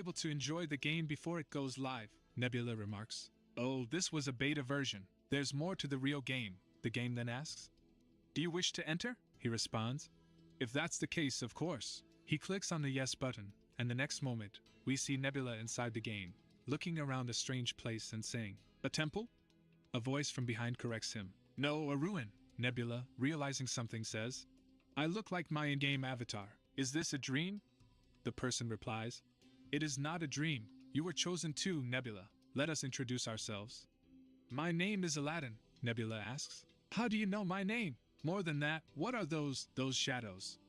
able to enjoy the game before it goes live, Nebula remarks. Oh, this was a beta version. There's more to the real game, the game then asks. Do you wish to enter? He responds. If that's the case, of course. He clicks on the yes button, and the next moment, we see Nebula inside the game, looking around a strange place and saying, a temple? A voice from behind corrects him. No, a ruin. Nebula, realizing something, says, I look like my in-game avatar. Is this a dream? The person replies, It is not a dream. You were chosen too, Nebula. Let us introduce ourselves. My name is Aladdin, Nebula asks. How do you know my name? More than that, what are those shadows?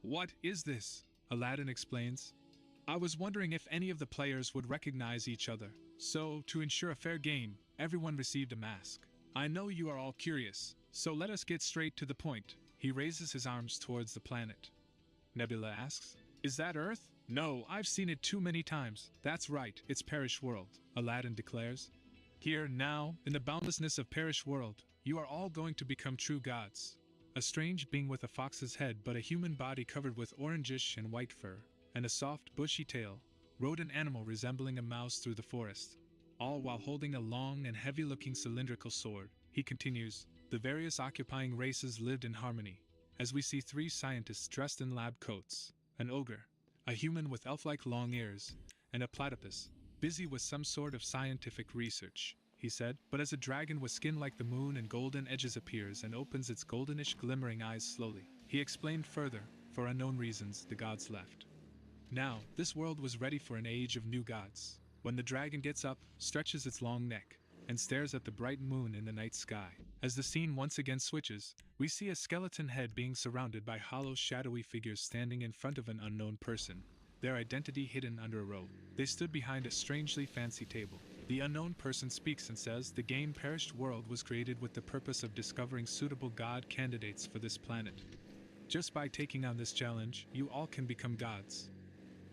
What is this? Aladdin explains. I was wondering if any of the players would recognize each other. So, to ensure a fair game, everyone received a mask. I know you are all curious, so let us get straight to the point. He raises his arms towards the planet. Nebula asks, Is that Earth? No, I've seen it too many times. That's right, it's Perish World, Aladdin declares. Here, now, in the boundlessness of Perish World, you are all going to become true gods. A strange being with a fox's head but a human body covered with orangish and white fur, and a soft, bushy tail, rode an animal resembling a mouse through the forest, all while holding a long and heavy-looking cylindrical sword. He continues, the various occupying races lived in harmony, as we see 3 scientists dressed in lab coats, an ogre, a human with elf-like long ears, and a platypus, busy with some sort of scientific research, he said, but as a dragon with skin like the moon and golden edges appears and opens its goldenish glimmering eyes slowly. He explained further, for unknown reasons, the gods left. Now, this world was ready for an age of new gods. When the dragon gets up, stretches its long neck, and stares at the bright moon in the night sky. As the scene once again switches, we see a skeleton head being surrounded by hollow shadowy figures standing in front of an unknown person, their identity hidden under a robe. They stood behind a strangely fancy table. The unknown person speaks and says the game Perished World was created with the purpose of discovering suitable god candidates for this planet. Just by taking on this challenge, you all can become gods.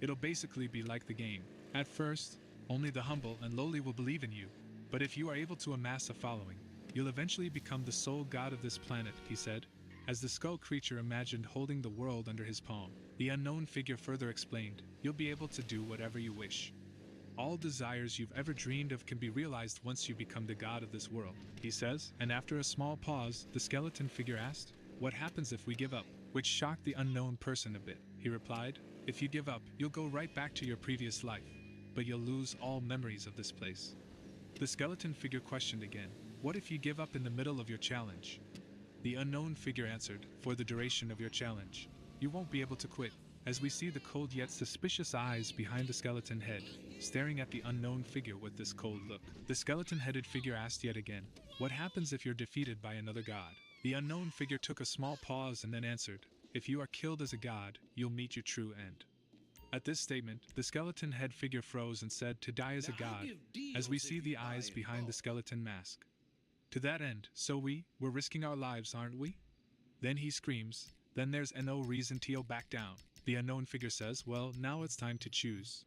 It'll basically be like the game. At first, only the humble and lowly will believe in you, but if you are able to amass a following, you'll eventually become the sole god of this planet, he said, as the skull creature imagined holding the world under his palm. The unknown figure further explained, you'll be able to do whatever you wish. All desires you've ever dreamed of can be realized once you become the god of this world, he says, and after a small pause, the skeleton figure asked, what happens if we give up? Which shocked the unknown person a bit. He replied, if you give up, you'll go right back to your previous life, but you'll lose all memories of this place. The skeleton figure questioned again, what if you give up in the middle of your challenge? The unknown figure answered, for the duration of your challenge, you won't be able to quit. As we see the cold yet suspicious eyes behind the skeleton head, staring at the unknown figure with this cold look. The skeleton-headed figure asked yet again, what happens if you're defeated by another god? The unknown figure took a small pause and then answered, if you are killed as a god, you'll meet your true end. At this statement, the skeleton head figure froze and said to die as a god, as we see the eyes behind the skeleton mask. To that end, so we're risking our lives, aren't we? Then he screams, then there's no reason to back down. The unknown figure says, well, now it's time to choose.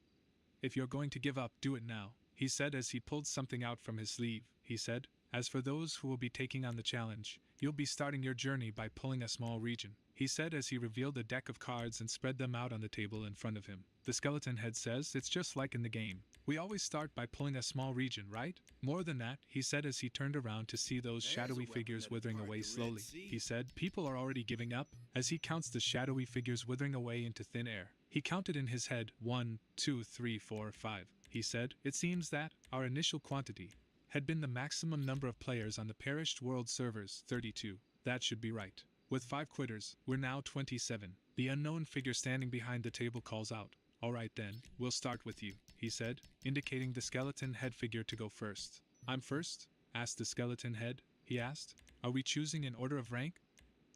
If you're going to give up, do it now, he said as he pulled something out from his sleeve. He said, as for those who will be taking on the challenge, you'll be starting your journey by pulling a small region, he said as he revealed a deck of cards and spread them out on the table in front of him. The skeleton head says, it's just like in the game. We always start by pulling a small region, right? More than that, he said as he turned around to see those shadowy figures withering away slowly. He said, people are already giving up, as he counts the shadowy figures withering away into thin air. He counted in his head, 1, 2, 3, 4, 5. He said, it seems that our initial quantity had been the maximum number of players on the Perished World servers, 32. That should be right. With 5 quitters, we're now 27. The unknown figure standing behind the table calls out, alright then, we'll start with you, he said, indicating the skeleton head figure to go first. I'm first? Asked the skeleton head. He asked, are we choosing in order of rank?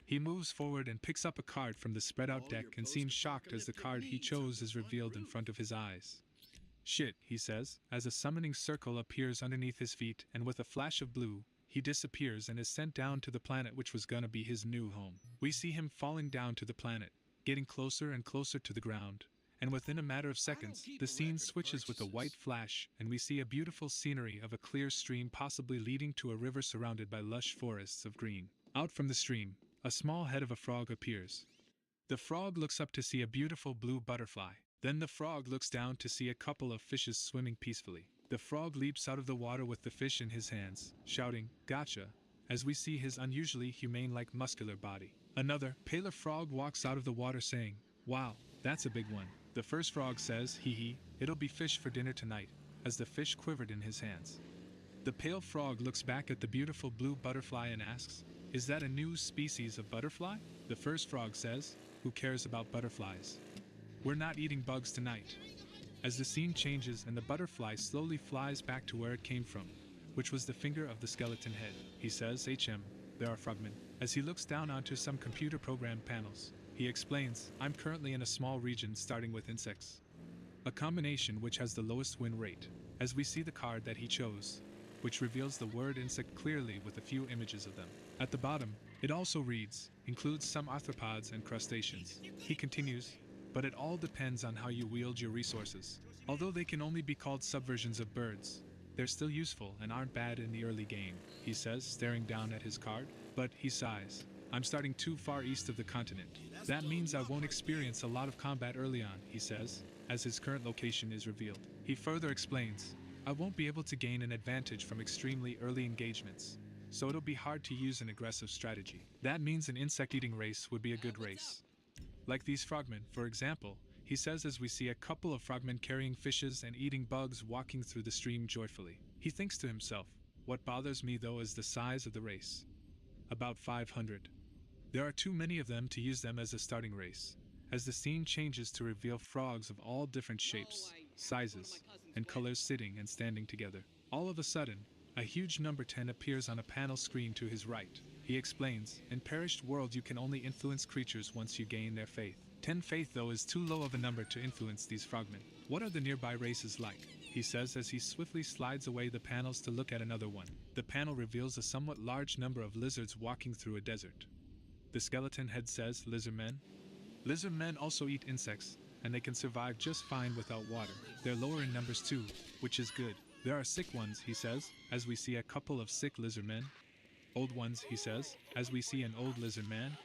He moves forward and picks up a card from the spread-out deck and seems shocked as the card he chose is revealed in front of his eyes. Shit, he says, as a summoning circle appears underneath his feet and with a flash of blue, he disappears and is sent down to the planet which was gonna be his new home. We see him falling down to the planet, getting closer and closer to the ground, and within a matter of seconds, the scene switches with a white flash and we see a beautiful scenery of a clear stream possibly leading to a river surrounded by lush forests of green. Out from the stream, a small head of a frog appears. The frog looks up to see a beautiful blue butterfly. Then the frog looks down to see a couple of fishes swimming peacefully. The frog leaps out of the water with the fish in his hands, shouting, "Gotcha," as we see his unusually humane-like muscular body. Another, paler frog walks out of the water saying, "Wow, that's a big one." The first frog says, "Hee, it'll be fish for dinner tonight," as the fish quivered in his hands. The pale frog looks back at the beautiful blue butterfly and asks, "Is that a new species of butterfly?" The first frog says, "Who cares about butterflies? We're not eating bugs tonight." As the scene changes and the butterfly slowly flies back to where it came from, which was the finger of the skeleton head, he says, "There are frogmen." As he looks down onto some computer program panels, he explains, "I'm currently in a small region starting with insects, a combination which has the lowest win rate," as we see the card that he chose, which reveals the word insect clearly with a few images of them. At the bottom, it also reads, "Includes some arthropods and crustaceans." He continues, "But it all depends on how you wield your resources. Although they can only be called subversions of birds, they're still useful and aren't bad in the early game," he says, staring down at his card. But, he sighs, "I'm starting too far east of the continent. That means I won't experience a lot of combat early on," he says, as his current location is revealed. He further explains, "I won't be able to gain an advantage from extremely early engagements, so it'll be hard to use an aggressive strategy. That means an insect-eating race would be a good race. Like these frogmen, for example," he says as we see a couple of frogmen carrying fishes and eating bugs walking through the stream joyfully. He thinks to himself, "What bothers me though is the size of the race. About 500. There are too many of them to use them as a starting race." As the scene changes to reveal frogs of all different shapes, sizes, and colors sitting and standing together, all of a sudden, a huge number 10 appears on a panel screen to his right. He explains, "In perished world you can only influence creatures once you gain their faith. 10 faith though is too low of a number to influence these frogmen. What are the nearby races like?" he says as he swiftly slides away the panels to look at another one. The panel reveals a somewhat large number of lizards walking through a desert. The skeleton head says, "Lizardmen?" Lizardmen also eat insects, and they can survive just fine without water. They're lower in numbers too, which is good. "There are sick ones," he says, as we see a couple of sick lizardmen. "Old ones," he says, as we see an old lizardman.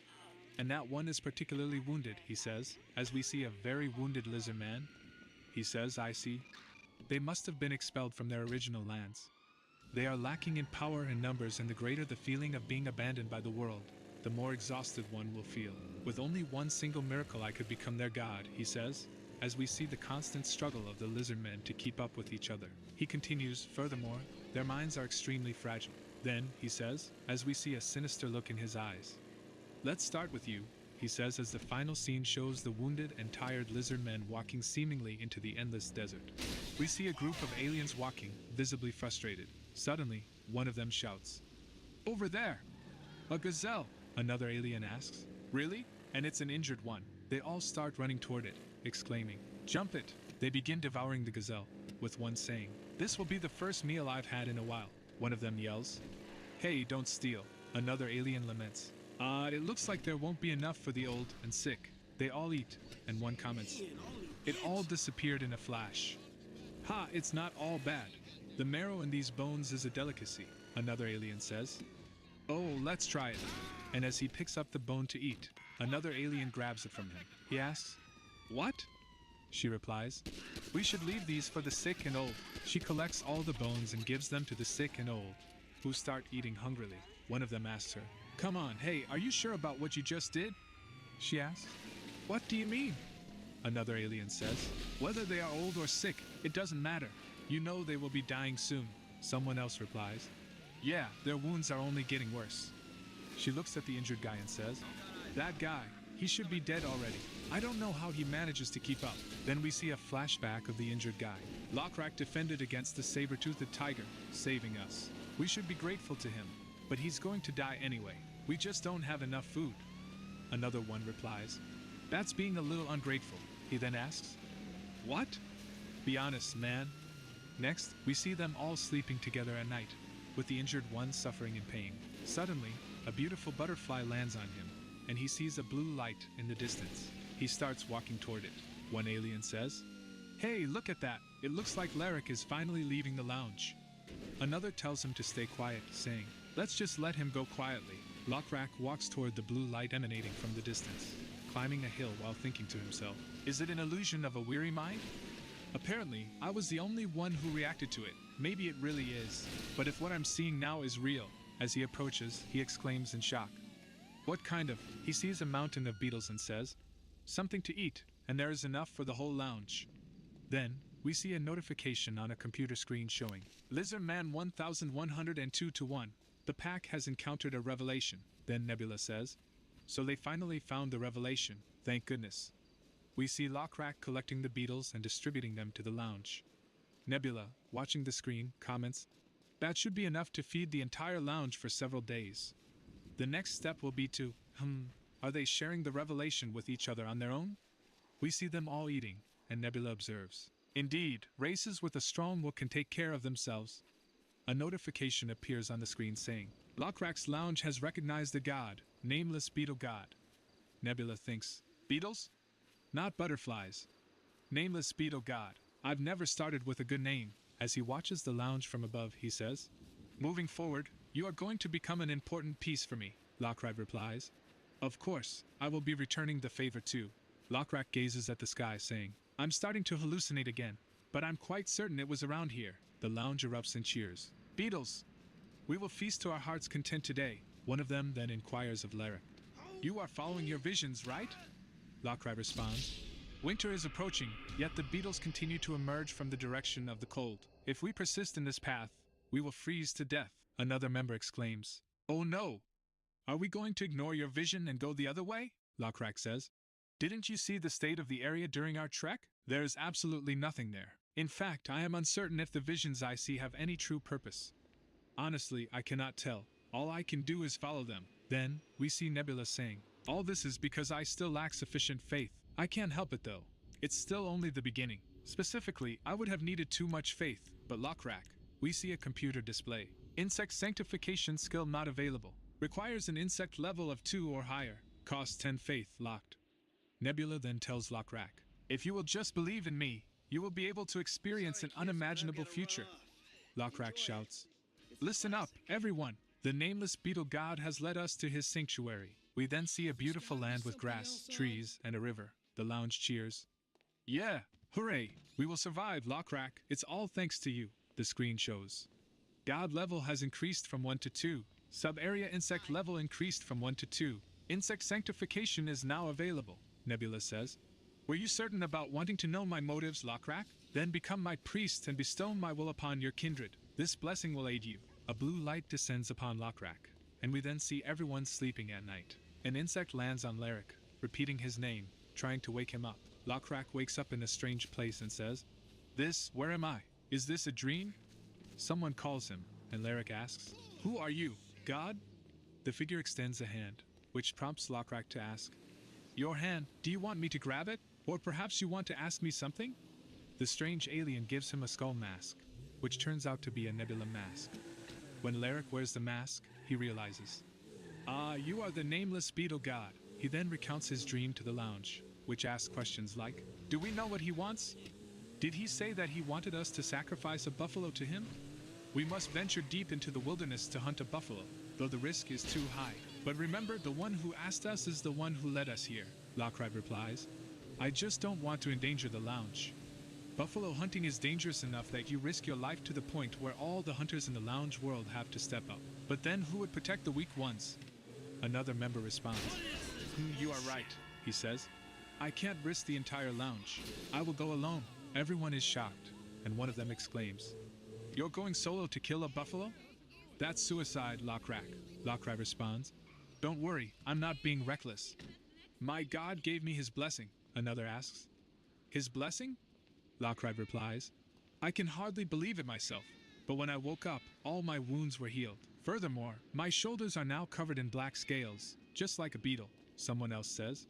"And that one is particularly wounded," he says, as we see a very wounded lizardman. He says, "I see. They must have been expelled from their original lands. They are lacking in power and numbers, and the greater the feeling of being abandoned by the world, the more exhausted one will feel. With only one single miracle I could become their god," he says, as we see the constant struggle of the lizardmen to keep up with each other. He continues, "Furthermore, their minds are extremely fragile." Then, he says, as we see a sinister look in his eyes, "Let's start with you," he says as the final scene shows the wounded and tired lizardmen walking seemingly into the endless desert. We see a group of aliens walking, visibly frustrated. Suddenly, one of them shouts, "Over there! A gazelle!" Another alien asks, "Really?" And it's an injured one. They all start running toward it, exclaiming, "Jump it!" They begin devouring the gazelle, with one saying, "This will be the first meal I've had in a while." One of them yells, "Hey, don't steal." Another alien laments, It looks like there won't be enough for the old and sick." They all eat, and one comments, "It all disappeared in a flash." "Ha, it's not all bad. The marrow in these bones is a delicacy," another alien says. "Oh, let's try it." And as he picks up the bone to eat, another alien grabs it from him. He asks, "What?" She replies, "We should leave these for the sick and old." She collects all the bones and gives them to the sick and old, who start eating hungrily. One of them asks her, "Come on, hey, are you sure about what you just did?" She asks, "What do you mean?" Another alien says, "Whether they are old or sick, it doesn't matter. You know they will be dying soon." Someone else replies, "Yeah, their wounds are only getting worse." She looks at the injured guy and says, "That guy, he should be dead already. I don't know how he manages to keep up." Then we see a flashback of the injured guy. "Lockrack defended against the saber-toothed tiger, saving us. We should be grateful to him, but he's going to die anyway. We just don't have enough food." Another one replies, "That's being a little ungrateful." He then asks, "What? Be honest, man." Next, we see them all sleeping together at night, with the injured one suffering in pain. Suddenly, a beautiful butterfly lands on him, and he sees a blue light in the distance. He starts walking toward it. One alien says, "Hey, look at that. It looks like Larrick is finally leaving the lounge." Another tells him to stay quiet, saying, "Let's just let him go quietly." Lockrack walks toward the blue light emanating from the distance. climbing a hill while thinking to himself, is it an illusion of a weary mind? Apparently, I was the only one who reacted to it. Maybe it really is. But if what I'm seeing now is real, as he approaches, he exclaims in shock. What kind of? He sees a mountain of beetles and says, something to eat, and there is enough for the whole lounge. Then, we see a notification on a computer screen showing, Lizard Man 1102-1. The pack has encountered a revelation. Then Nebula says, so they finally found the revelation, thank goodness. We see Lockrak collecting the beetles and distributing them to the lounge. Nebula, watching the screen, comments, that should be enough to feed the entire lounge for several days. The next step will be to, are they sharing the revelation with each other on their own? We see them all eating, and Nebula observes, indeed, races with a strong will can take care of themselves. A notification appears on the screen saying, Lockrak's lounge has recognized the god, nameless beetle god. Nebula thinks, beetles? Not butterflies. Nameless beetle god. I've never started with a good name. As he watches the lounge from above, he says, moving forward, you are going to become an important piece for me, Lockrak replies. Of course, I will be returning the favor too. Lockrak gazes at the sky saying, I'm starting to hallucinate again, but I'm quite certain it was around here. The lounge erupts in cheers. Beetles! We will feast to our heart's content today. One of them then inquires of Lyric. You are following your visions, right? Lockrak responds. Winter is approaching, yet the beetles continue to emerge from the direction of the cold. If we persist in this path, we will freeze to death. Another member exclaims. Oh no! Are we going to ignore your vision and go the other way? Lockrak says. Didn't you see the state of the area during our trek? There is absolutely nothing there. In fact, I am uncertain if the visions I see have any true purpose. Honestly, I cannot tell. All I can do is follow them. Then, we see Nebula saying, all this is because I still lack sufficient faith. I can't help it though. It's still only the beginning. Specifically, I would have needed too much faith, but Lockrak. We see a computer display. Insect sanctification skill not available. Requires an insect level of 2 or higher. Costs 10 faith, locked. Nebula then tells Lockrak, if you will just believe in me, you will be able to experience an unimaginable future. Lockrak shouts, listen up, everyone. The nameless beetle god has led us to his sanctuary. We then see a beautiful land with grass, trees, and a river. The lounge cheers. Yeah, hooray! We will survive, Lockrak. It's all thanks to you. The screen shows. God level has increased from 1 to 2. Sub-area insect level increased from 1 to 2. Insect sanctification is now available, Nebula says. Were you certain about wanting to know my motives, Lockrak? Then become my priest and bestow my will upon your kindred. This blessing will aid you. A blue light descends upon Lockrak, and we then see everyone sleeping at night. An insect lands on Lyric, repeating his name, trying to wake him up. Lockrak wakes up in a strange place and says, where am I? Is this a dream? Someone calls him, and Lyric asks, who are you, God? The figure extends a hand, which prompts Lockrak to ask, your hand, do you want me to grab it? Or perhaps you want to ask me something? The strange alien gives him a skull mask, which turns out to be a Nebula mask. When Lyric wears the mask, he realizes, you are the nameless beetle god. He then recounts his dream to the lounge, which asks questions like, do we know what he wants? Did he say that he wanted us to sacrifice a buffalo to him? We must venture deep into the wilderness to hunt a buffalo, though the risk is too high. But remember, the one who asked us is the one who led us here, Lockrak replies. I just don't want to endanger the lounge. Buffalo hunting is dangerous enough that you risk your life to the point where all the hunters in the lounge world have to step up. But then who would protect the weak ones? Another member responds. You are right, he says. I can't risk the entire lounge. I will go alone. Everyone is shocked, and one of them exclaims, you're going solo to kill a buffalo? That's suicide, Lockrak. Lockrak responds. Don't worry, I'm not being reckless. My god gave me his blessing, another asks. His blessing? Lockrak replies. I can hardly believe it myself, but when I woke up, all my wounds were healed. Furthermore, my shoulders are now covered in black scales, just like a beetle, someone else says.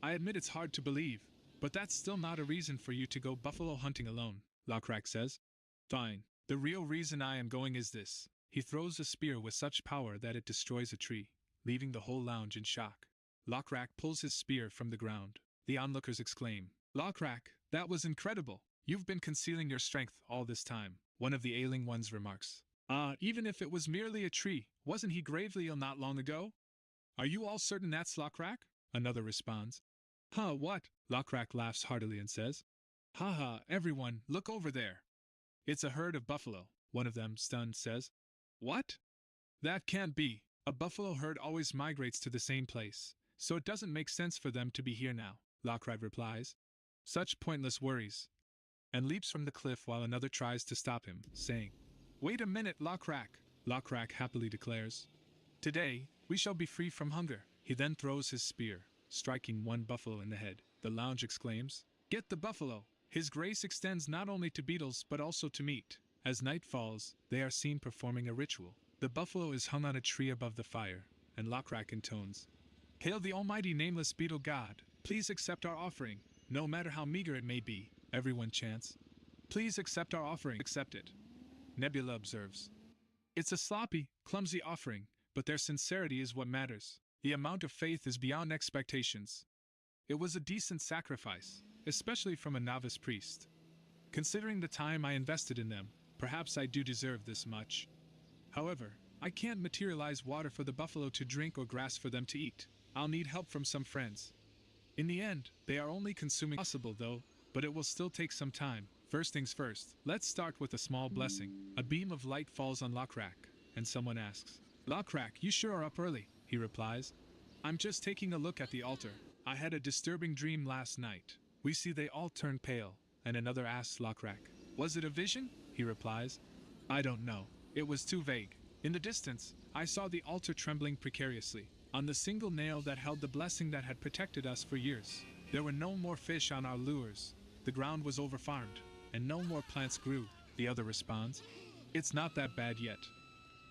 I admit it's hard to believe, but that's still not a reason for you to go buffalo hunting alone, Lockrak says. Fine. The real reason I am going is this. He throws a spear with such power that it destroys a tree, leaving the whole lounge in shock. Lockrak pulls his spear from the ground. The onlookers exclaim, Lockrak, that was incredible. You've been concealing your strength all this time. One of the ailing ones remarks. Even if it was merely a tree, wasn't he gravely ill not long ago? Are you all certain that's Lockrak? Another responds. Huh, what? Lockrak laughs heartily and says, Haha, everyone, look over there. It's a herd of buffalo, one of them, stunned, says. What? That can't be. A buffalo herd always migrates to the same place, so it doesn't make sense for them to be here now, Lockrak replies. Such pointless worries. And leaps from the cliff while another tries to stop him, saying, Wait a minute, Lockrak. Lockrak happily declares, Today, we shall be free from hunger. He then throws his spear, striking one buffalo in the head. The lounge exclaims, Get the buffalo! His grace extends not only to beetles but also to meat. As night falls, they are seen performing a ritual. The buffalo is hung on a tree above the fire, and Lockrak intones, Hail the almighty nameless beetle god, please accept our offering, no matter how meager it may be. Everyone chants, Please accept our offering, accept it. Nebula observes, It's a sloppy, clumsy offering, but their sincerity is what matters. The amount of faith is beyond expectations. It was a decent sacrifice, especially from a novice priest. Considering the time I invested in them, perhaps I do deserve this much. However, I can't materialize water for the buffalo to drink or grass for them to eat. I'll need help from some friends. In the end, they are only consuming possible though, but it will still take some time. First things first, let's start with a small blessing. A beam of light falls on Lockrak, and someone asks, Lockrak, you sure are up early, he replies. I'm just taking a look at the altar. I had a disturbing dream last night. We see they all turn pale, and another asks Lockrak, Was it a vision? He replies, I don't know. It was too vague. In the distance, I saw the altar trembling precariously, on the single nail that held the blessing that had protected us for years. There were no more fish on our lures. The ground was overfarmed, and no more plants grew. The other responds, It's not that bad yet.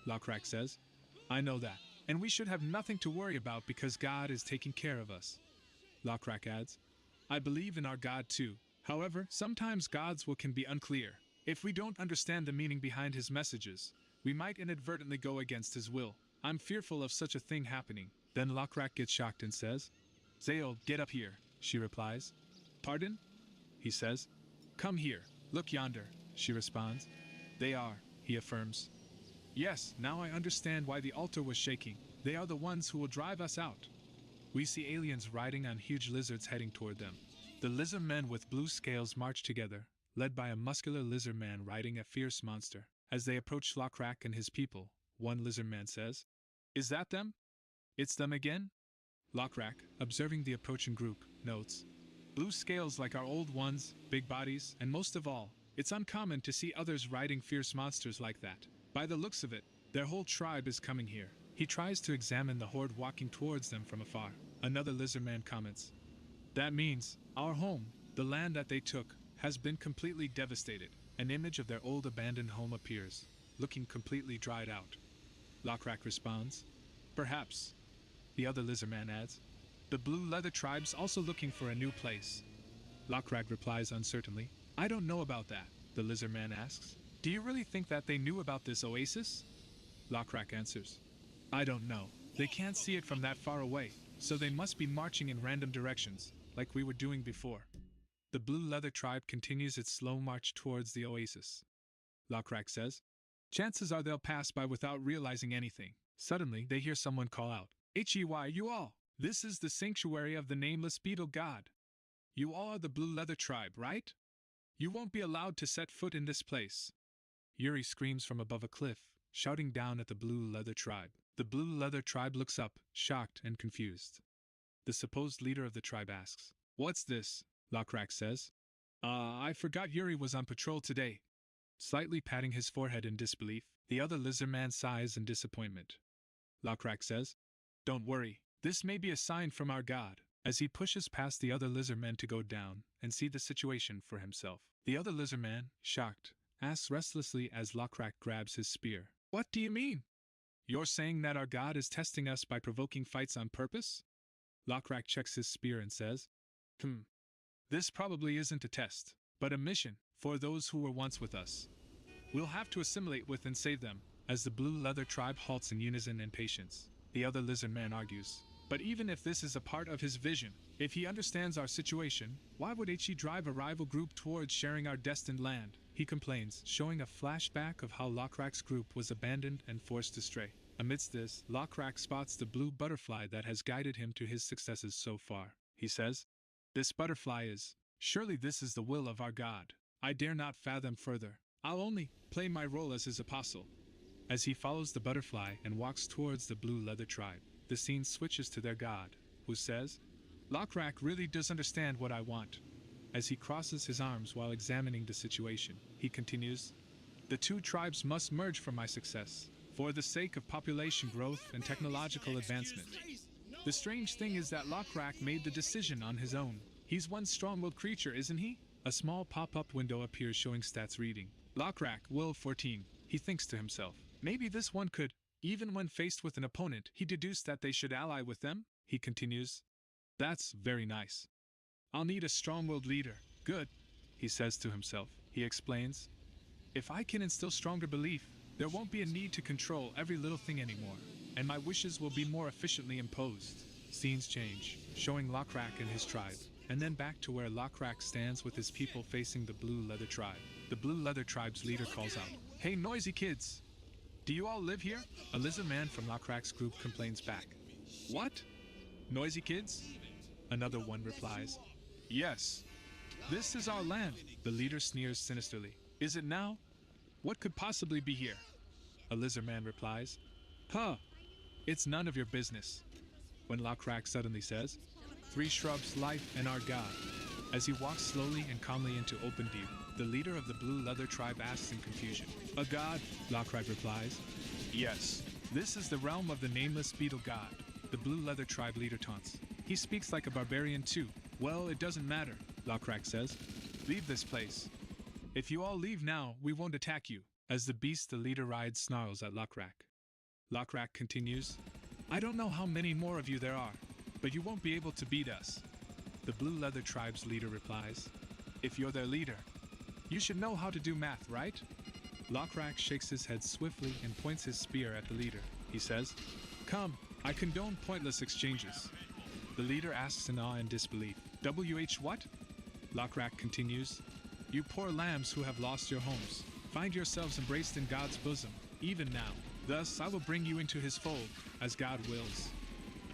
Lockrak says, I know that, and we should have nothing to worry about because God is taking care of us. Lockrak adds, I believe in our God too. However, sometimes God's will can be unclear. If we don't understand the meaning behind his messages, we might inadvertently go against his will. I'm fearful of such a thing happening. Then Lockrak gets shocked and says, Zael, get up here, she replies. Pardon? He says. Come here, look yonder, she responds. They are, he affirms. Yes, now I understand why the altar was shaking. They are the ones who will drive us out. We see aliens riding on huge lizards heading toward them. The lizard men with blue scales march together, led by a muscular lizard man riding a fierce monster. As they approach Lockrak and his people, one lizard man says, Is that them? It's them again? Lockrak, observing the approaching group, notes, Blue scales like our old ones, big bodies, and most of all, it's uncommon to see others riding fierce monsters like that. By the looks of it, their whole tribe is coming here. He tries to examine the horde walking towards them from afar. Another lizard man comments, That means, our home, the land that they took, has been completely devastated. An image of their old abandoned home appears, looking completely dried out. Lockrak responds, Perhaps. The other lizard man adds, The blue leather tribe's also looking for a new place. Lockrak replies uncertainly, I don't know about that. The lizard man asks, Do you really think that they knew about this oasis? Lockrak answers, I don't know. They can't see it from that far away, so they must be marching in random directions, like we were doing before. The blue leather tribe continues its slow march towards the oasis. Lockrak says, Chances are they'll pass by without realizing anything. Suddenly, they hear someone call out, Hey, you all! This is the sanctuary of the nameless beetle god. You all are the blue leather tribe, right? You won't be allowed to set foot in this place. Yuri screams from above a cliff, shouting down at the blue leather tribe. The blue leather tribe looks up, shocked and confused. The supposed leader of the tribe asks, What's this? Lockrak says, I forgot Yuri was on patrol today. Slightly patting his forehead in disbelief, the other lizard man sighs in disappointment. Lockrak says, Don't worry, this may be a sign from our god, as he pushes past the other lizard men to go down and see the situation for himself. The other lizard man, shocked, asks restlessly as Lockrak grabs his spear, What do you mean? You're saying that our god is testing us by provoking fights on purpose? Lockrak checks his spear and says, This probably isn't a test, but a mission for those who were once with us. We'll have to assimilate with and save them. As the blue leather tribe halts in unison and patience, the other lizard man argues, But even if this is a part of his vision, if he understands our situation, why would he drive a rival group towards sharing our destined land? He complains, showing a flashback of how Lockrak's group was abandoned and forced to stray. Amidst this, Lockrak spots the blue butterfly that has guided him to his successes so far. He says, This butterfly is. Surely this is the will of our God. I dare not fathom further. I'll only play my role as his apostle. As he follows the butterfly and walks towards the blue leather tribe, the scene switches to their god, who says, Lockrak really does understand what I want. As he crosses his arms while examining the situation, he continues, the two tribes must merge for my success, for the sake of population growth and technological advancement. The strange thing is that Lockrak made the decision on his own. He's one strong-willed creature, isn't he? A small pop-up window appears showing stats reading. Lockrak, will 14. He thinks to himself, maybe this one could. Even when faced with an opponent, he deduced that they should ally with them. He continues, that's very nice. I'll need a strong-willed leader. Good, he says to himself. He explains, if I can instill stronger belief, there won't be a need to control every little thing anymore, and my wishes will be more efficiently imposed. Scenes change, showing Lockrak and his tribe, and then back to where Lockrak stands with his people facing the blue leather tribe. The blue leather tribe's leader calls out, hey noisy kids! Do you all live here? A lizard man from Lockrak's group complains back. What? Noisy kids? Another one replies, yes. This is our land. The leader sneers sinisterly. Is it now? What could possibly be here? A lizard man replies, huh, it's none of your business. When Lockrak suddenly says, 3 shrubs, life, and our god. As he walks slowly and calmly into open view, the leader of the blue leather tribe asks in confusion, a god? Lockrak replies, yes. This is the realm of the nameless beetle god. The blue leather tribe leader taunts. He speaks like a barbarian too. Well, it doesn't matter, Lockrak says. Leave this place. If you all leave now, we won't attack you. As the beast the leader rides snarls at Lockrak. Lockrak continues, I don't know how many more of you there are, but you won't be able to beat us. The blue leather tribe's leader replies, if you're their leader, you should know how to do math, right? Lockrak shakes his head swiftly and points his spear at the leader. He says, come, I condone pointless exchanges. The leader asks in awe and disbelief, what? Lockrak continues, you poor lambs who have lost your homes, find yourselves embraced in God's bosom, even now. Thus I will bring you into his fold, as God wills.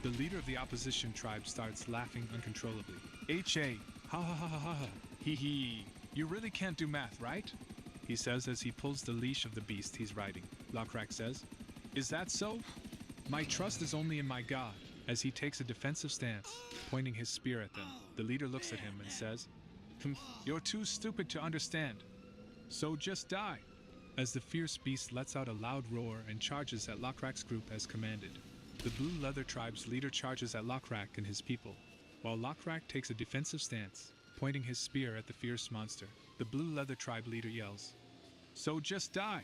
The leader of the opposition tribe starts laughing uncontrollably. Ha ha ha ha ha, hee hee. You really can't do math, right? He says as he pulls the leash of the beast he's riding. Lockrak says, is that so? My trust is only in my God. As he takes a defensive stance, pointing his spear at them, the leader looks at him and says, you're too stupid to understand. So just die. As the fierce beast lets out a loud roar and charges at Lockrak's group as commanded. The blue leather tribe's leader charges at Lockrak and his people, while Lockrak takes a defensive stance, pointing his spear at the fierce monster. The blue leather tribe leader yells, so just die,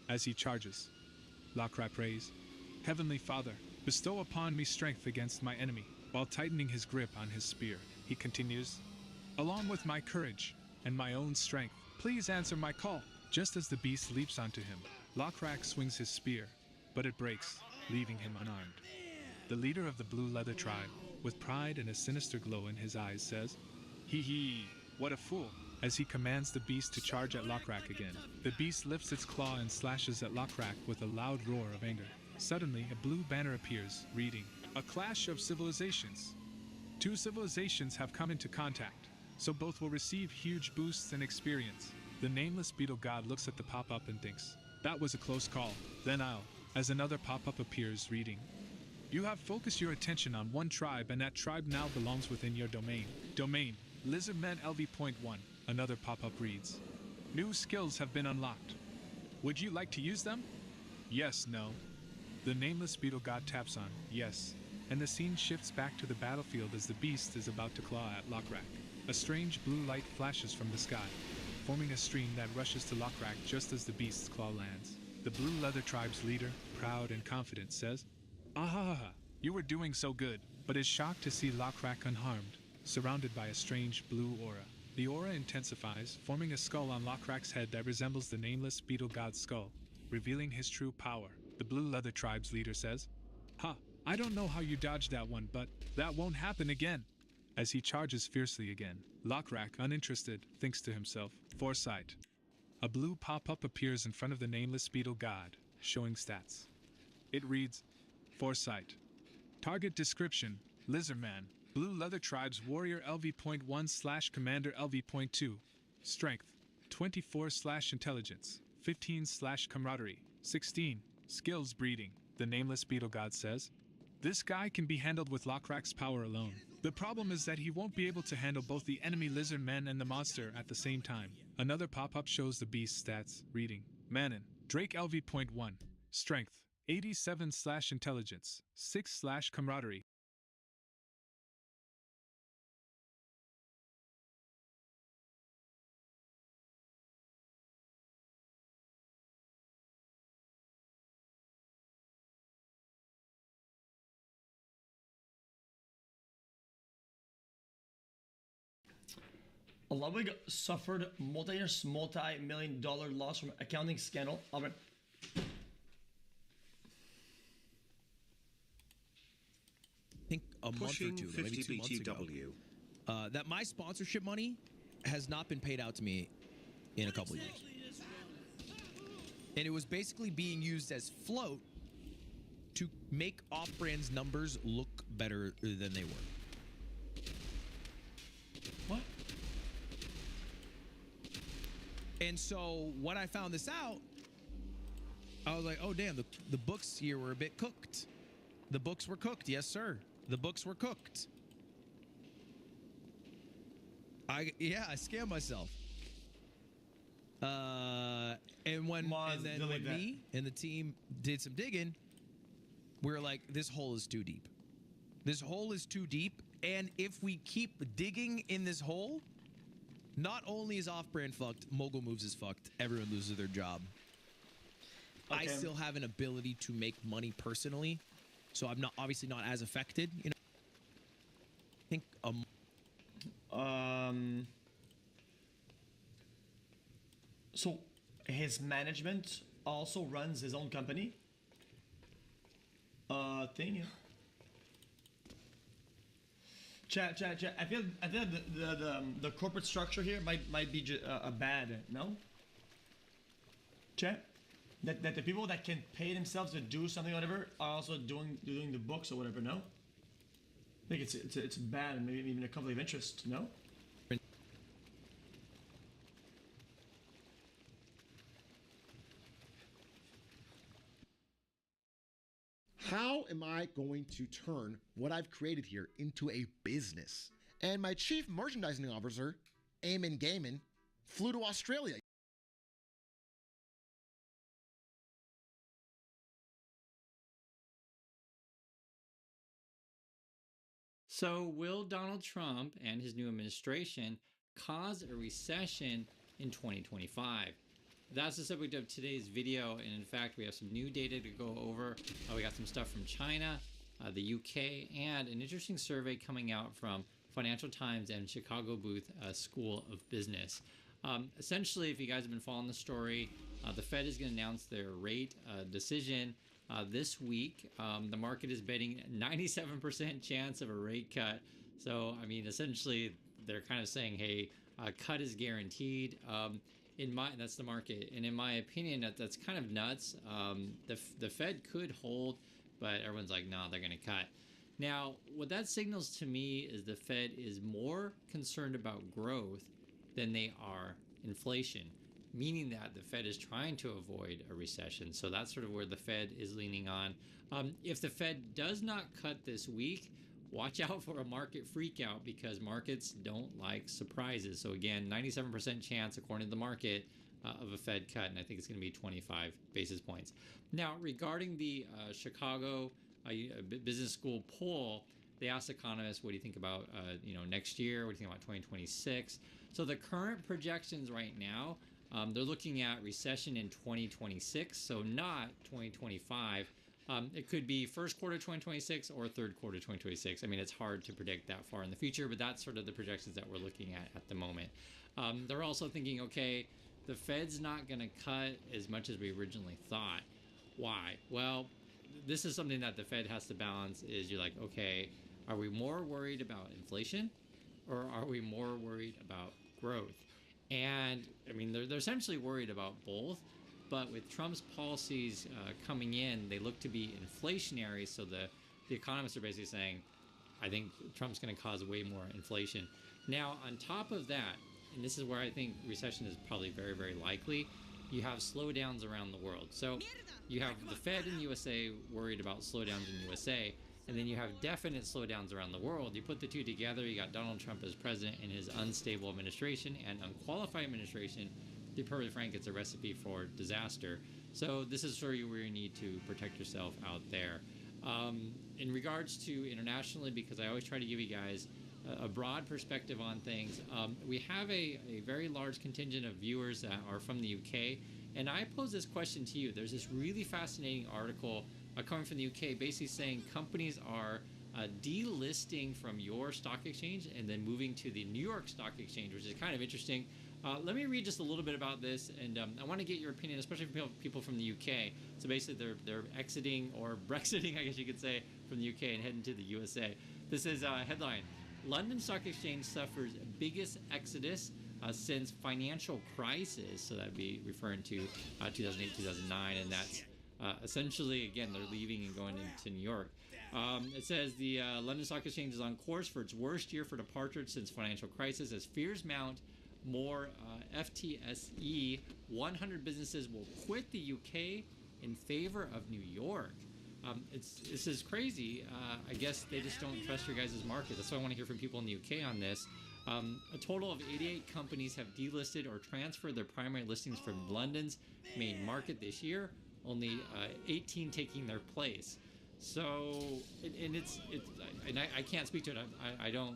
as he charges. Lockrak prays, Heavenly Father, bestow upon me strength against my enemy. While tightening his grip on his spear, he continues, along with my courage and my own strength, please answer my call. Just as the beast leaps onto him, Lockrak swings his spear, but it breaks, leaving him unarmed. The leader of the blue leather tribe, with pride and a sinister glow in his eyes, says, hee hee, what a fool, as he commands the beast to charge at Lockrak again. The beast lifts its claw and slashes at Lockrak with a loud roar of anger. Suddenly, a blue banner appears, reading, a clash of civilizations. 2 civilizations have come into contact, so both will receive huge boosts in experience. The nameless beetle god looks at the pop-up and thinks, that was a close call. Then as another pop-up appears, reading, you have focused your attention on one tribe and that tribe now belongs within your domain. Domain, Lizardman LV.1. Another pop-up reads, new skills have been unlocked. Would you like to use them? Yes, no. The nameless beetle god taps on, yes, and the scene shifts back to the battlefield as the beast is about to claw at Lockrak. A strange blue light flashes from the sky, forming a stream that rushes to Lockrak just as the beast's claw lands. The blue leather tribe's leader, proud and confident, says, Ahaha, you were doing so good, but is shocked to see Lockrak unharmed, surrounded by a strange blue aura. The aura intensifies, forming a skull on Lockrak's head that resembles the nameless beetle god's skull, revealing his true power. The blue leather tribe's leader says, ha, I don't know how you dodged that one, but that won't happen again. As he charges fiercely again, Lockrak, uninterested, thinks to himself, foresight. A blue pop-up appears in front of the nameless beetle god, showing stats. It reads, foresight. Target description, Lizardman, Blue Leather Tribes Warrior LV.1/Commander LV.2. Strength 24/Intelligence 15/Camaraderie 16. Skills Breeding, the Nameless Beetle God says. This guy can be handled with Lockrak's power alone. The problem is that he won't be able to handle both the enemy lizard men and the monster at the same time. Another pop-up shows the beast's stats. Reading. Manon. Drake LV.1. Strength 87/Intelligence 6/Camaraderie. Ludwig suffered multi-million-dollar loss from accounting scandal. I think a month or two, maybe 2 months ago, that my sponsorship money has not been paid out to me in a couple of years. And it was basically being used as float to make off-brand's numbers look better than they were. What? And so when I found this out, I was like, oh, damn, the books here were a bit cooked. The books were cooked. Yes, sir. The books were cooked. I scammed myself. And when me and the team did some digging, we were like, this hole is too deep. This hole is too deep. And if we keep digging in this hole, not only is Off-Brand fucked, Mogul Moves is fucked. Everyone loses their job. Okay. I still have an ability to make money personally, so I'm not obviously not as affected. You know, I think So his management also runs his own company. Thing. Yeah. Chat. I feel the corporate structure here might be bad. No. Chat. That the people that can pay themselves to do something or whatever are also doing the books or whatever. No. I think it's bad, and maybe even a conflict of interest. No. How am I going to turn what I've created here into a business? And my chief merchandising officer, Eamon Gaiman, flew to Australia. So will Donald Trump and his new administration cause a recession in 2025? That's the subject of today's video, and in fact, we have some new data to go over. We got some stuff from China, the UK, and an interesting survey coming out from Financial Times and Chicago Booth School of Business. Essentially, if you guys have been following the story, the Fed is going to announce their rate decision this week. The market is betting 97% chance of a rate cut. So, I mean, essentially, they're kind of saying, hey, a cut is guaranteed. That's the market, and in my opinion, that's kind of nuts. The Fed could hold, but everyone's like, no, they're going to cut. Now, what that signals to me is the Fed is more concerned about growth than they are inflation, meaning that the Fed is trying to avoid a recession. So that's sort of where the Fed is leaning on. If the Fed does not cut this week, watch out for a market freakout, because markets don't like surprises. So again, 97% chance, according to the market, of a Fed cut, and I think it's going to be 25 basis points. Now, regarding the Chicago Business School poll, they asked economists, what do you think about next year? What do you think about 2026? So the current projections right now, they're looking at recession in 2026, so not 2025. It could be first quarter 2026 or third quarter 2026. I mean, it's hard to predict that far in the future, but that's sort of the projections that we're looking at the moment. They're also thinking, okay, the Fed's not going to cut as much as we originally thought. Why? Well, this is something that the Fed has to balance. Is you're like, okay, are we more worried about inflation, or are we more worried about growth? And I mean, they're essentially worried about both. But with Trump's policies coming in, they look to be inflationary. So the economists are basically saying, I think Trump's going to cause way more inflation. Now, on top of that, and this is where I think recession is probably very, very likely, you have slowdowns around the world. So you have the Fed in USA worried about slowdowns in USA, and then you have definite slowdowns around the world. You put the two together, you got Donald Trump as president and his unstable administration and unqualified administration. To be perfectly frank, it's a recipe for disaster. So this is where you need to protect yourself out there. In regards to internationally, because I always try to give you guys a broad perspective on things, we have a very large contingent of viewers that are from the UK, and I pose this question to you. There's this really fascinating article coming from the UK basically saying companies are delisting from your stock exchange and then moving to the New York Stock Exchange, which is kind of interesting. Let me read just a little bit about this, and I want to get your opinion, especially from people from the UK. So basically, they're exiting or Brexiting, I guess you could say, from the UK and heading to the USA. This is a headline: London Stock Exchange suffers biggest exodus since financial crisis. So that'd be referring to 2008, 2009, and that's essentially, again, they're leaving and going into New York. It says the London Stock Exchange is on course for its worst year for departure since financial crisis as fears mount. More FTSE 100 businesses will quit the UK in favor of New York. This is crazy. I guess they just don't trust your guys' market. That's why I want to hear from people in the UK on this. A total of 88 companies have delisted or transferred their primary listings from London's main market this year, only 18 taking their place. So, and I can't speak to it. I don't,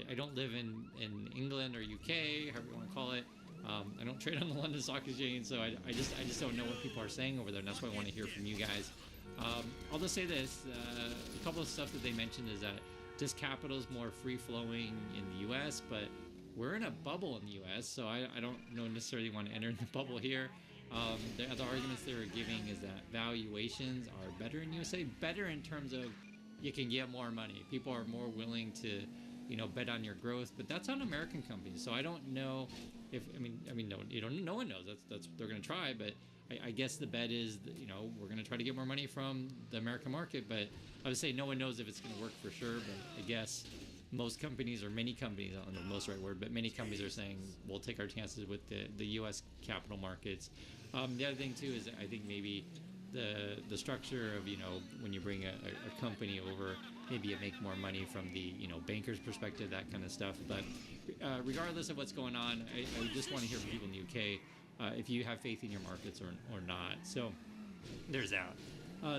I don't live in England or UK, however you want to call it. I don't trade on the London Stock Exchange, so I just don't know what people are saying over there, and that's why I want to hear from you guys. I'll just say this: a couple of stuff that they mentioned is that just capital is more free-flowing in the U.S., but we're in a bubble in the U.S., so I don't necessarily want to enter in the bubble here. The other arguments they were giving is that valuations are better in USA, better in terms of you can get more money. People are more willing to, bet on your growth, but that's on American companies. So I don't know if no one knows. That's they're going to try, but I guess the bet is that, we're going to try to get more money from the American market. But I would say no one knows if it's going to work for sure. But I guess most companies, or many companies, I don't know the most right word, but many companies are saying we'll take our chances with the U.S. capital markets. The other thing too is I think maybe the structure of when you bring a company over, maybe you make more money from the banker's perspective, that kind of stuff. But regardless of what's going on, I just want to hear from people in the UK if you have faith in your markets or not. So there's that.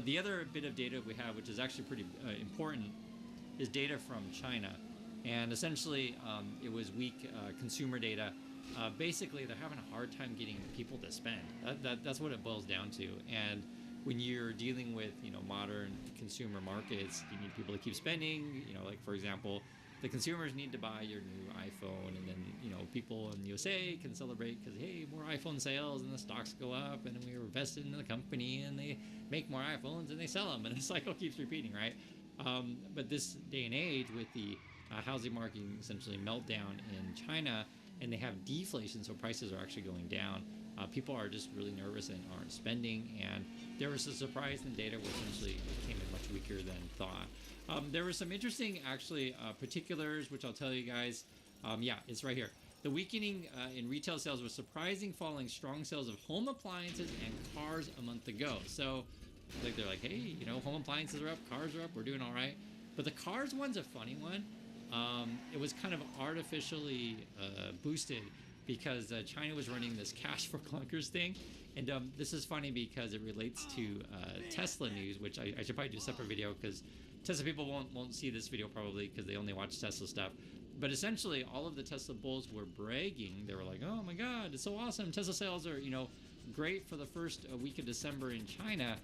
The other bit of data we have, which is actually pretty important, is data from China, and essentially it was weak consumer data. Basically, they're having a hard time getting people to spend. That's what it boils down to. And when you're dealing with modern consumer markets, you need people to keep spending. Like for example, the consumers need to buy your new iPhone, and then people in the USA can celebrate because hey, more iPhone sales and the stocks go up, and then we were invested in the company and they make more iPhones and they sell them, and the cycle keeps repeating, right? But this day and age, with the housing market essentially meltdown in China, and they have deflation, so prices are actually going down. People are just really nervous and aren't spending, and there was a surprise in data where essentially it came in much weaker than thought. There were some interesting, actually, particulars, which I'll tell you guys. Yeah, it's right here. The weakening in retail sales was surprising, following strong sales of home appliances and cars a month ago. So they're like, hey, home appliances are up, cars are up, we're doing all right. But the cars one's a funny one. It was kind of artificially boosted because China was running this cash for clunkers thing. And this is funny because it relates to Tesla news, which I should probably do a separate video because Tesla people won't see this video probably because they only watch Tesla stuff. But essentially, all of the Tesla bulls were bragging. They were like, oh my God, it's so awesome. Tesla sales are, great for the first week of December in China.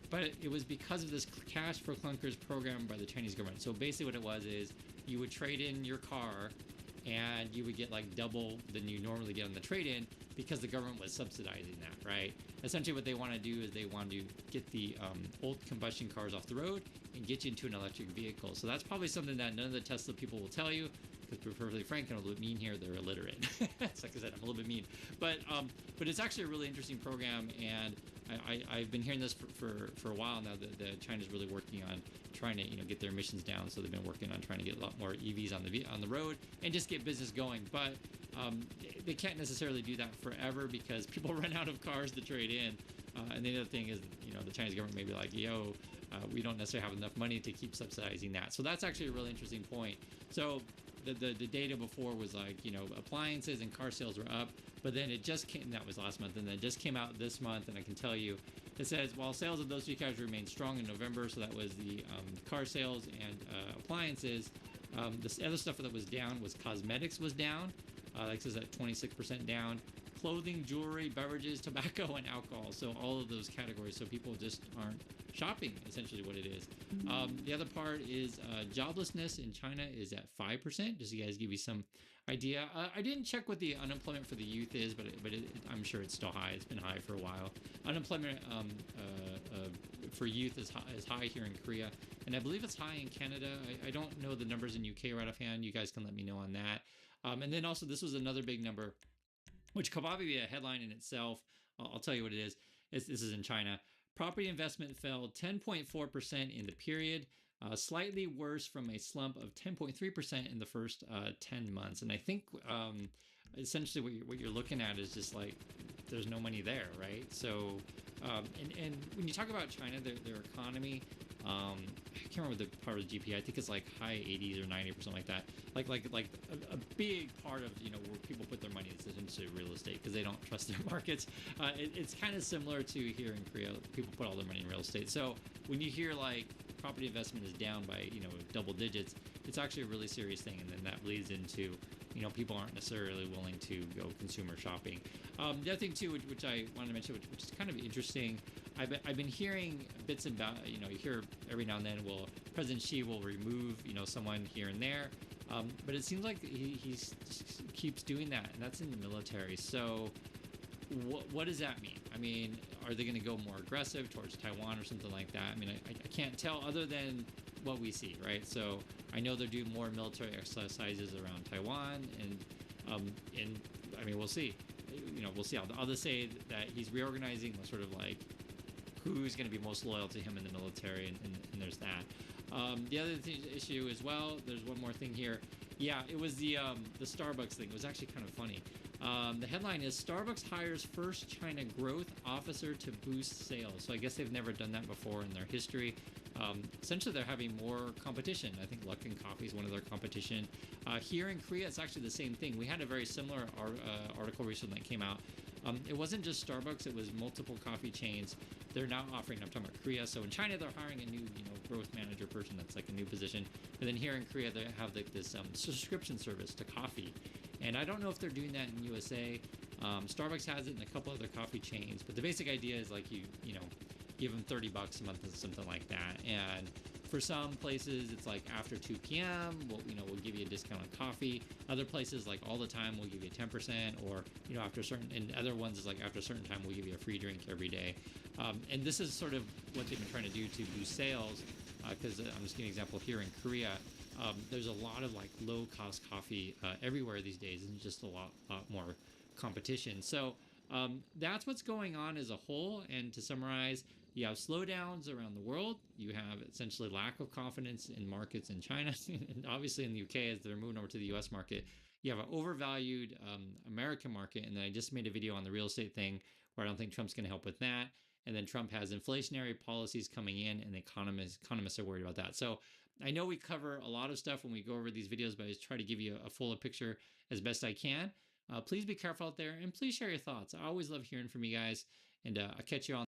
But it was because of this cash for clunkers program by the Chinese government. So basically what it was is you would trade in your car and you would get like double than you normally get on the trade-in because the government was subsidizing that, right? Essentially what they want to do is they want to get the old combustion cars off the road and get you into an electric vehicle. So that's probably something that none of the Tesla people will tell you, because to be perfectly frank, I'm a little bit mean here, they're illiterate. It's like I said, I'm a little bit mean. But it's actually a really interesting program, and I've been hearing this for a while now that China's really working on trying to get their emissions down. So they've been working on trying to get a lot more EVs on the road and just get business going. But they can't necessarily do that forever because people run out of cars to trade in. And the other thing is, the Chinese government may be like, yo, we don't necessarily have enough money to keep subsidizing that. So that's actually a really interesting point. So the data before was like, appliances and car sales were up, but then it just came, that was last month, and then it just came out this month, and I can tell you, it says, while sales of those three categories remained strong in November, so that was the car sales and appliances, the other stuff that was down was cosmetics was down, like it says at 26% down, clothing, jewelry, beverages, tobacco, and alcohol. So all of those categories. So people just aren't shopping, essentially what it is. The other part is joblessness in China is at 5%, just so you guys give you some idea. I didn't check what the unemployment for the youth is, but I'm sure it's still high. It's been high for a while. Unemployment for youth is high here in Korea, and I believe it's high in Canada. I don't know the numbers in UK right offhand. You guys can let me know on that. And then also this was another big number, which could probably be a headline in itself. I'll tell you what it is. This is in China. Property investment fell 10.4% in the period, slightly worse from a slump of 10.3% in the first 10 months. And I think essentially what you're looking at is just like there's no money there, right? So, and when you talk about China, their economy, I can't remember the part of the GPI. I think it's like high 80s or 90% like that. Like a big part of where people put their money is essentially real estate because they don't trust their markets. It's kind of similar to here in Korea. People put all their money in real estate. So when you hear like property investment is down by double digits, it's actually a really serious thing, and then that bleeds into people aren't necessarily willing to go consumer shopping. The other thing too, which I wanted to mention, which is kind of interesting, I've been hearing bits about, you hear every now and then, President Xi will remove, someone here and there, but it seems like he keeps doing that, and that's in the military. So what does that mean? I mean, are they going to go more aggressive towards Taiwan or something like that? I mean, I can't tell other than what we see, right? So I know they're doing more military exercises around Taiwan, and I mean, we'll see. We'll see. I'll just say that he's reorganizing sort of like who's going to be most loyal to him in the military, and there's that. The other issue as well, there's one more thing here. Yeah, it was the Starbucks thing. It was actually kind of funny. The headline is Starbucks hires first China growth officer to boost sales. So I guess they've never done that before in their history. Essentially, they're having more competition. I think Luckin Coffee is one of their competition. Here in Korea, it's actually the same thing. We had a very similar article recently that came out. It wasn't just Starbucks, it was multiple coffee chains. They're now offering, I'm talking about Korea. So in China, they're hiring a new, growth manager person. That's like a new position. But then here in Korea, they have like this subscription service to coffee. And I don't know if they're doing that in USA. Starbucks has it in a couple other coffee chains. But the basic idea is like you give them $30 a month or something like that. And for some places, it's like after 2 p.m., we'll give you a discount on coffee. Other places, like all the time, we'll give you 10%, or, after certain, and other ones is like after a certain time, we'll give you a free drink every day. And this is sort of what they've been trying to do to boost sales, because I'm just giving an example here in Korea. There's a lot of like low-cost coffee everywhere these days, and just a lot more competition. So that's what's going on as a whole. And to summarize, you have slowdowns around the world. You have essentially lack of confidence in markets in China, and obviously in the UK as they're moving over to the US market. You have an overvalued American market, and then I just made a video on the real estate thing where I don't think Trump's going to help with that. And then Trump has inflationary policies coming in, and the economists are worried about that. So I know we cover a lot of stuff when we go over these videos, but I just try to give you a fuller picture as best I can. Please be careful out there, and please share your thoughts. I always love hearing from you guys, and I'll catch you on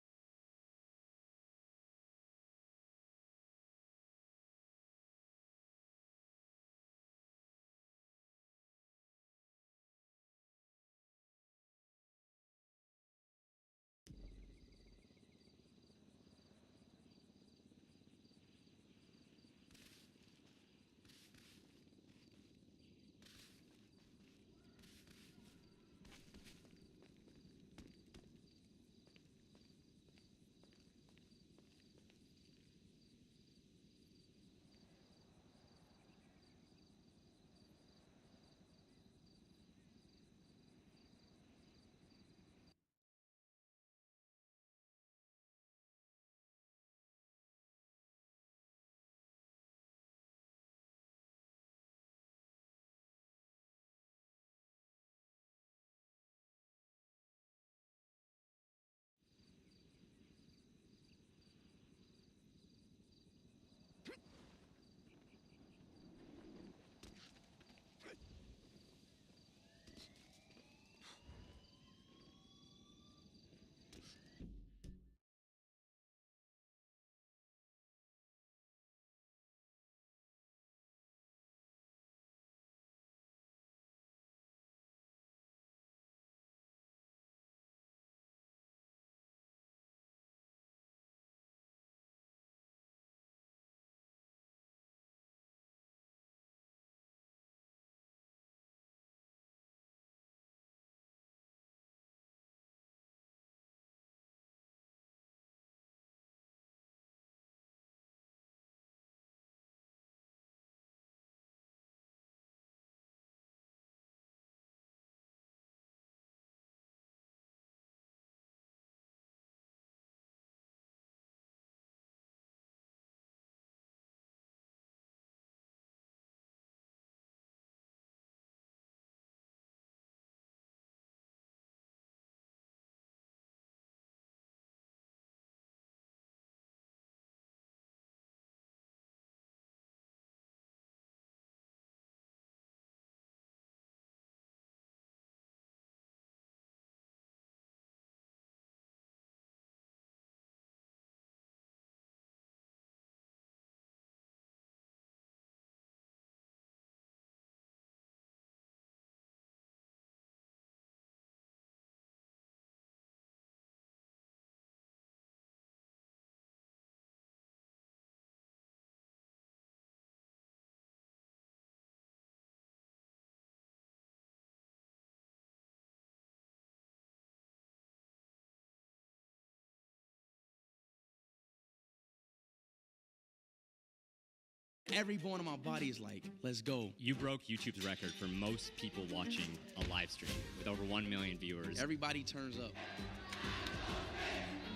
every bone in my body is like, let's go. You broke YouTube's record for most people watching a live stream with over 1 million viewers. Everybody turns up.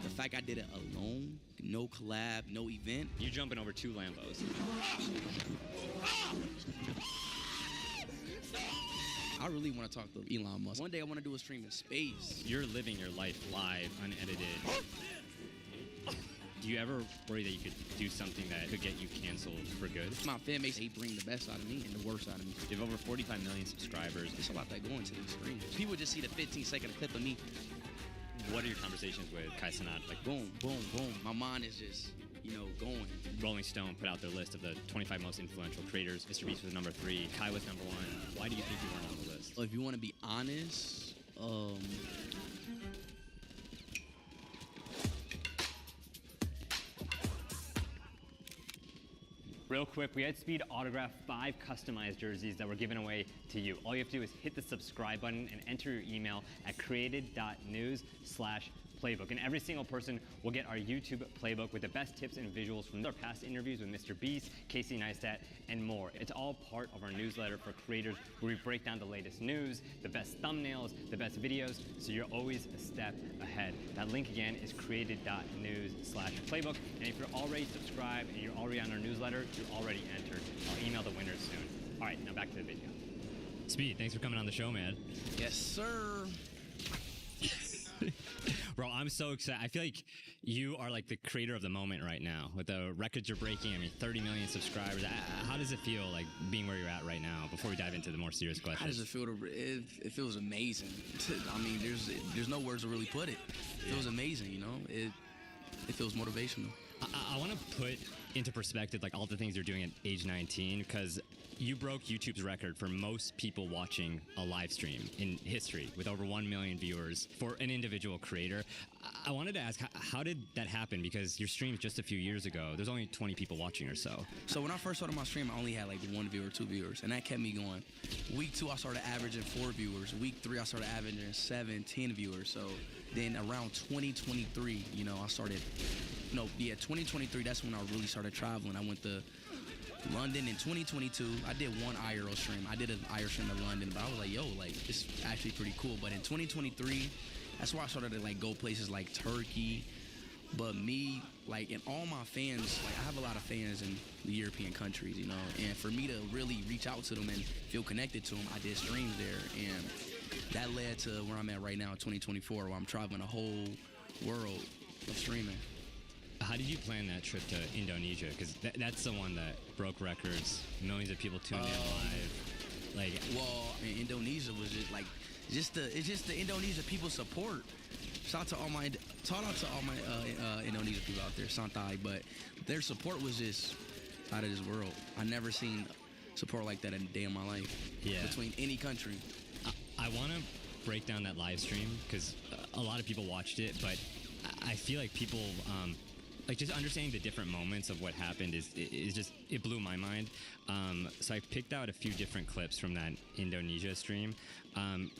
The fact I did it alone, no collab, no event. You're jumping over 2 Lambos. I really want to talk to Elon Musk. One day I want to do a stream in space. You're living your life live, unedited. Do you ever worry that you could do something that could get you canceled for good? My fan base, they bring the best out of me and the worst out of me. You have over 45 million subscribers. There's a lot that go into these streams. People just see the 15-second clip of me. What are your conversations with Kai Cenat? Like, boom, boom, boom. My mind is just, going. Rolling Stone put out their list of the 25 most influential creators. Mr. Beast was number 3. Kai was number 1. Why do you think you weren't on the list? Well, if you want to be honest, Real quick, we had Speed autograph 5 customized jerseys that were given away to you. All you have to do is hit the subscribe button and enter your email at created.news/playbook. And every single person will get our YouTube playbook with the best tips and visuals from our past interviews with Mr. Beast, Casey Neistat, and more. It's all part of our newsletter for creators where we break down the latest news, the best thumbnails, the best videos, so you're always a step ahead. That link again is created.news/playbook. And if you're already subscribed and you're already on our newsletter, you're already entered. I'll email the winners soon. All right, now back to the video. Speed, thanks for coming on the show, man. Yes, sir. Bro, I'm so excited. I feel like you are like the creator of the moment right now with the records you're breaking. I mean, 30 million subscribers. How does it feel like being where you're at right now before we dive into the more serious questions? How does it feel? It feels amazing. I mean, there's no words to really put it. It feels amazing, It feels motivational. I want to put into perspective like all the things you're doing at age 19 because you broke YouTube's record for most people watching a live stream in history with over 1 million viewers for an individual creator. I wanted to ask, how did that happen? Because your stream just a few years ago, there's only 20 people watching or so. So when I first started my stream, I only had like 1 viewer, 2 viewers, and that kept me going. Week 2, I started averaging 4 viewers. Week 3, I started averaging 7, 10 viewers. So then around 2023, I started, 2023, that's when I really started traveling. I went to London in 2022. I did one IRL stream. I did an IRL stream in London, but I was like, it's actually pretty cool. But in 2023, that's where I started to go places like Turkey. But me, and all my fans, I have a lot of fans in the European countries, and for me to really reach out to them and feel connected to them, I did streams there, and that led to where I'm at right now in 2024, where I'm traveling a whole world of streaming. How did you plan that trip to Indonesia? Because that's the one that broke records. Millions of people tuned in live. In Indonesia was just the Indonesia people support. Shout out to all my Indonesian people out there, Santai. But their support was just out of this world. I never seen support like that in a day of my life. Yeah. Between any country. I want to break down that live stream because a lot of people watched it, but I feel like people. Just understanding the different moments of what happened is just, it blew my mind. So I picked out a few different clips from that Indonesia stream. Can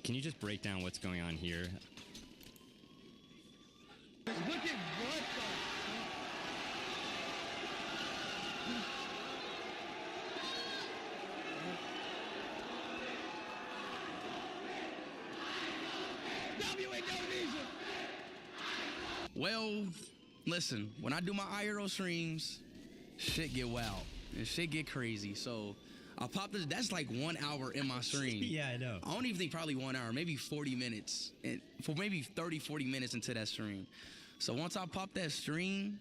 you just break down what's going on here? Look at what the... Indonesia! Well, listen, when I do my IRL streams, shit get wild and shit get crazy. So I popped this. That's like 1 hour in my stream. Yeah, I know. I don't even think probably 1 hour, maybe 40 minutes, and for maybe 30, 40 minutes into that stream. So once I pop that stream,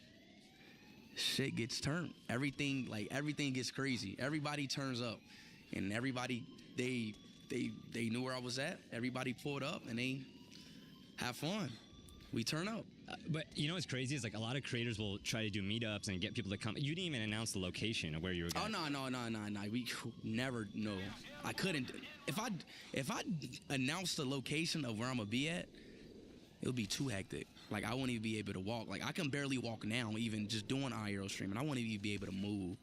shit gets turned. Everything gets crazy. Everybody turns up, and everybody they knew where I was at. Everybody pulled up and they have fun. We turn up. But what's crazy is a lot of creators will try to do meetups and get people to come. You didn't even announce the location of where you were going. Oh no. We never know. I couldn't. If I announced the location of where I'm gonna be at, it would be too hectic. I wouldn't even be able to walk. I can barely walk now, even just doing IRL streaming. I wouldn't even be able to move.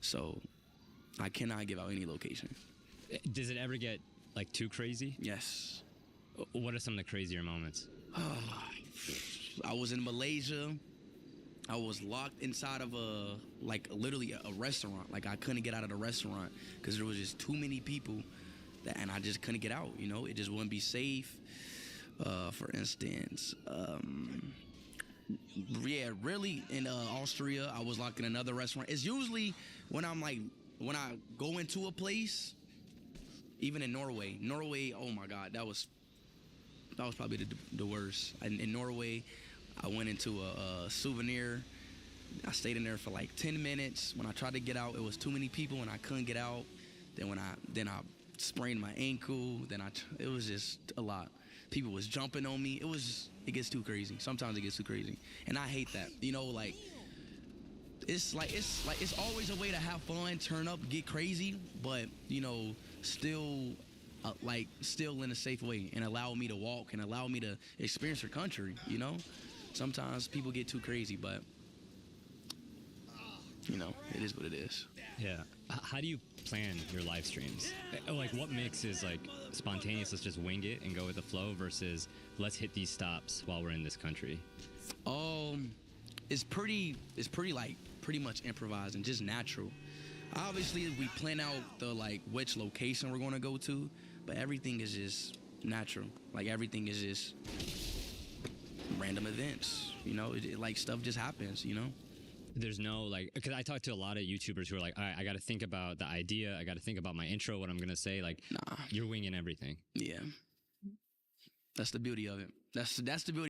So I cannot give out any location. Does it ever get too crazy? Yes. What are some of the crazier moments? I was in Malaysia. I was locked inside of literally a restaurant. Like I couldn't get out of the restaurant because there was just too many people and I just couldn't get out, you know? It just wouldn't be safe. For instance, really in Austria, I was locked in another restaurant. It's usually when I go into a place, even in Norway, oh my God, that was probably the worst. In Norway, I went into a souvenir. I stayed in there for like 10 minutes. When I tried to get out, it was too many people and I couldn't get out. Then I sprained my ankle. It was just a lot. People was jumping on me. It gets too crazy. Sometimes it gets too crazy. And I hate that. You know, like it's always a way to have fun, turn up, get crazy, but you know, still in a safe way and allow me to walk and allow me to experience the country, you know? Sometimes people get too crazy, but you know, it is what it is. Yeah. How do you plan your live streams? Like, what mix is like spontaneous, let's just wing it and go with the flow, versus let's hit these stops while we're in this country? It's pretty much improvised and just natural. Obviously, we plan out which location we're going to go to, but everything is just natural. Like everything is just random events, you know? Stuff just happens, you know? There's no because I talk to a lot of YouTubers who are like, all right, I got to think about the idea. I got to think about my intro, what I'm going to say. Like, nah. You're winging everything. Yeah. That's the beauty of it. That's the beauty.